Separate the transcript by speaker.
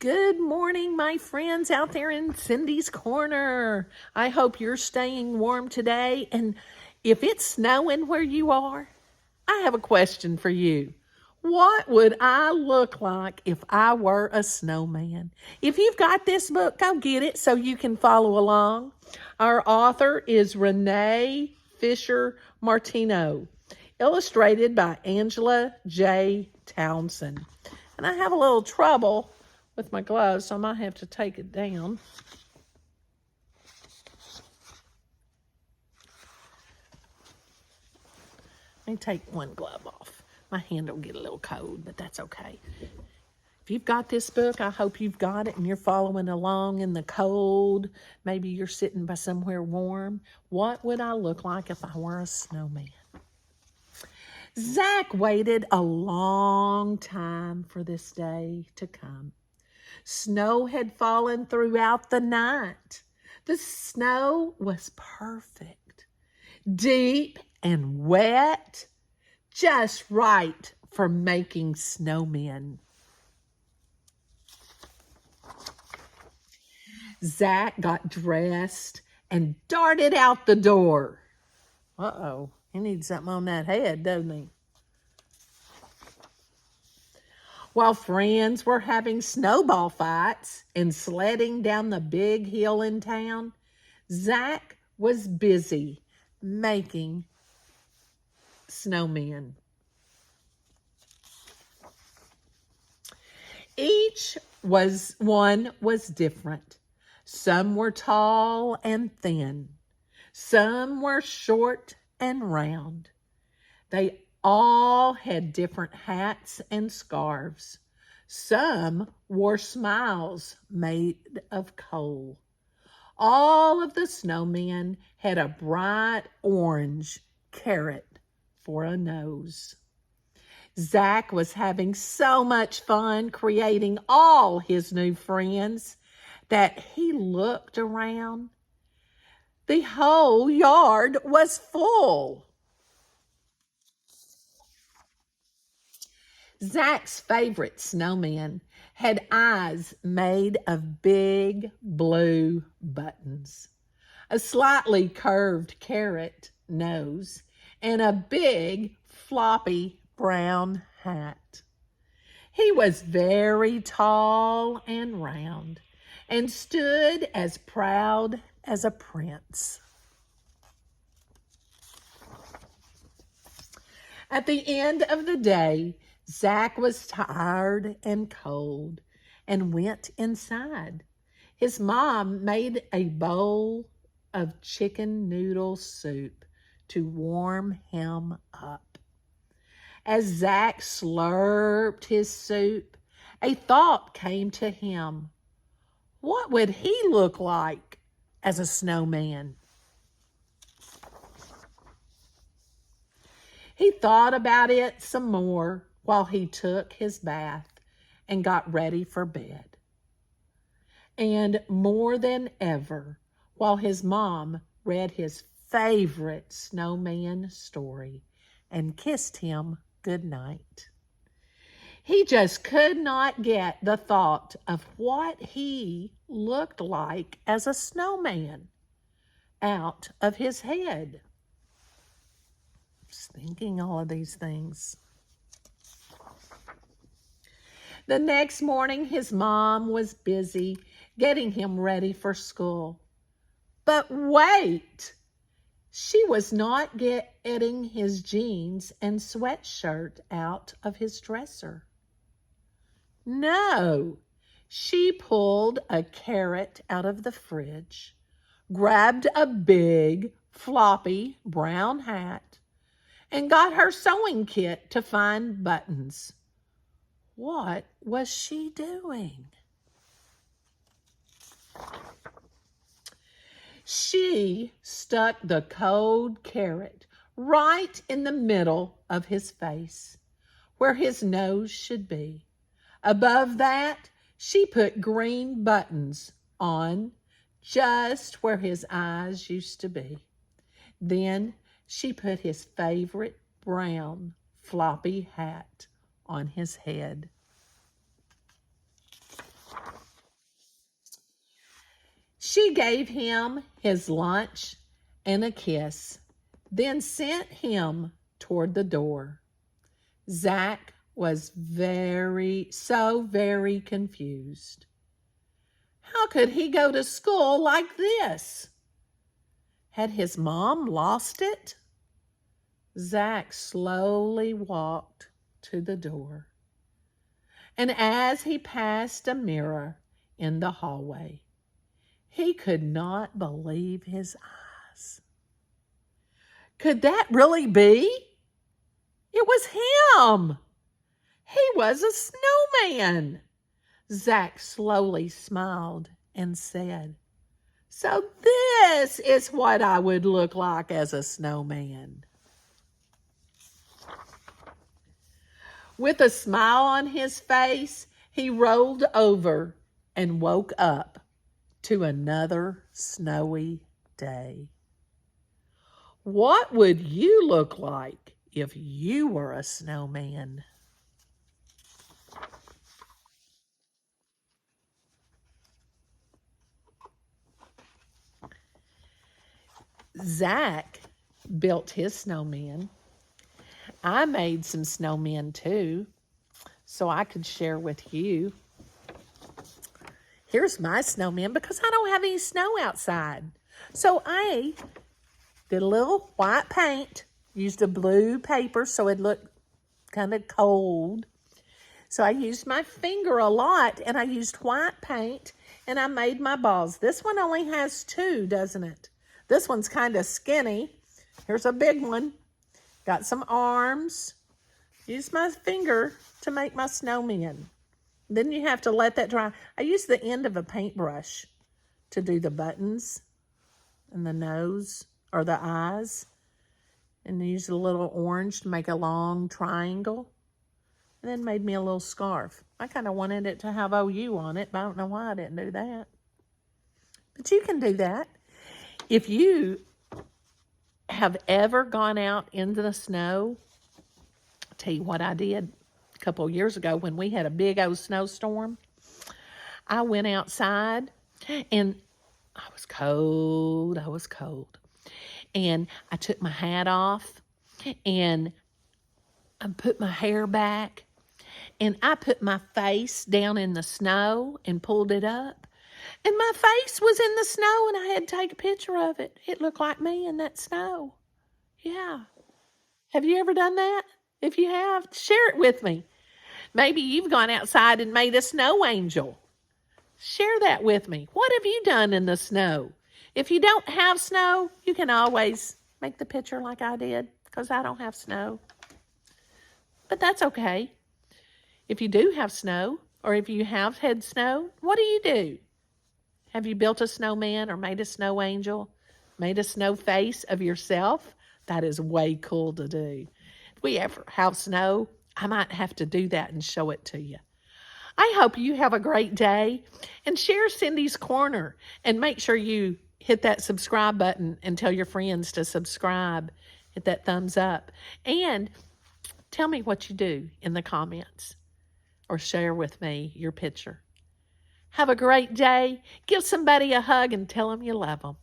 Speaker 1: Good morning, my friends out there in Cindy's Corner. I hope you're staying warm today. And if it's snowing where you are, I have a question for you. What would I look like if I were a snowman? If you've got this book, go get it so you can follow along. Our author is Renee Fisher-Martino, illustrated by Angela J. Townsend. And I have a little trouble with my gloves, so I might have to take it down. Let me take one glove off. My hand will get a little cold, but that's okay. If you've got this book, I hope you've got it and you're following along in the cold. Maybe you're sitting by somewhere warm. What would I look like if I were a snowman? Zach waited a long time for this day to come. Snow had fallen throughout the night. The snow was perfect, deep and wet, just right for making snowmen. Zach got dressed and darted out the door. Uh-oh, he needs something on that head, doesn't he? While friends were having snowball fights and sledding down the big hill in town, Zach was busy making snowmen. Each one was different. Some were tall and thin. Some were short and round. They all had different hats and scarves. Some wore smiles made of coal. All of the snowmen had a bright orange carrot for a nose. Zach was having so much fun creating all his new friends that he looked around. The whole yard was full. Zach's favorite snowman had eyes made of big blue buttons, a slightly curved carrot nose, and a big floppy brown hat. He was very tall and round and stood as proud as a prince. At the end of the day, Zach was tired and cold and went inside. His mom made a bowl of chicken noodle soup to warm him up. As Zach slurped his soup, a thought came to him. What would he look like as a snowman? He thought about it some more while he took his bath and got ready for bed. And more than ever, while his mom read his favorite snowman story and kissed him good night. He just could not get the thought of what he looked like as a snowman out of his head. Just thinking all of these things. The next morning, his mom was busy getting him ready for school. But wait! She was not getting his jeans and sweatshirt out of his dresser. No, she pulled a carrot out of the fridge, grabbed a big, floppy brown hat, and got her sewing kit to find buttons. What was she doing? She stuck the cold carrot right in the middle of his face, where his nose should be. Above that, she put green buttons on just where his eyes used to be. Then she put his favorite brown floppy hat on his head. She gave him his lunch and a kiss, then sent him toward the door. Zach was very confused. How could he go to school like this? Had his mom lost it? Zach slowly walked to the door. And as he passed a mirror in the hallway, he could not believe his eyes. Could that really be? It was him. He was a snowman. Zach slowly smiled and said, "So this is what I would look like as a snowman." With a smile on his face, he rolled over and woke up to another snowy day. What would you look like if you were a snowman? Zach built his snowman. I made some snowmen too, so I could share with you. Here's my snowman because I don't have any snow outside. So I did a little white paint, used a blue paper so it looked kind of cold. So I used my finger a lot, and I used white paint, and I made my balls. This one only has two, doesn't it? This one's kind of skinny. Here's a big one. Got some arms. Use my finger to make my snowman. Then you have to let that dry. I use the end of a paintbrush to do the buttons and the nose or the eyes. And use a little orange to make a long triangle. And then made me a little scarf. I kind of wanted it to have OU on it, but I don't know why I didn't do that. But you can do that. If you have ever gone out into the snow, I'll tell you what I did a couple of years ago when we had a big old snowstorm. I went outside and I was cold. And I took my hat off and I put my hair back and I put my face down in the snow and pulled it up. And my face was in the snow and I had to take a picture of it. It looked like me in that snow. Yeah. Have you ever done that? If you have, share it with me. Maybe you've gone outside and made a snow angel. Share that with me. What have you done in the snow? If you don't have snow, you can always make the picture like I did because I don't have snow. But that's okay. If you do have snow or if you have had snow, what do? Have you built a snowman or made a snow angel? Made a snow face of yourself? That is way cool to do. If we ever have snow, I might have to do that and show it to you. I hope you have a great day and share Cindy's Corner and make sure you hit that subscribe button and tell your friends to subscribe. Hit that thumbs up and tell me what you do in the comments or share with me your picture. Have a great day. Give somebody a hug and tell them you love them.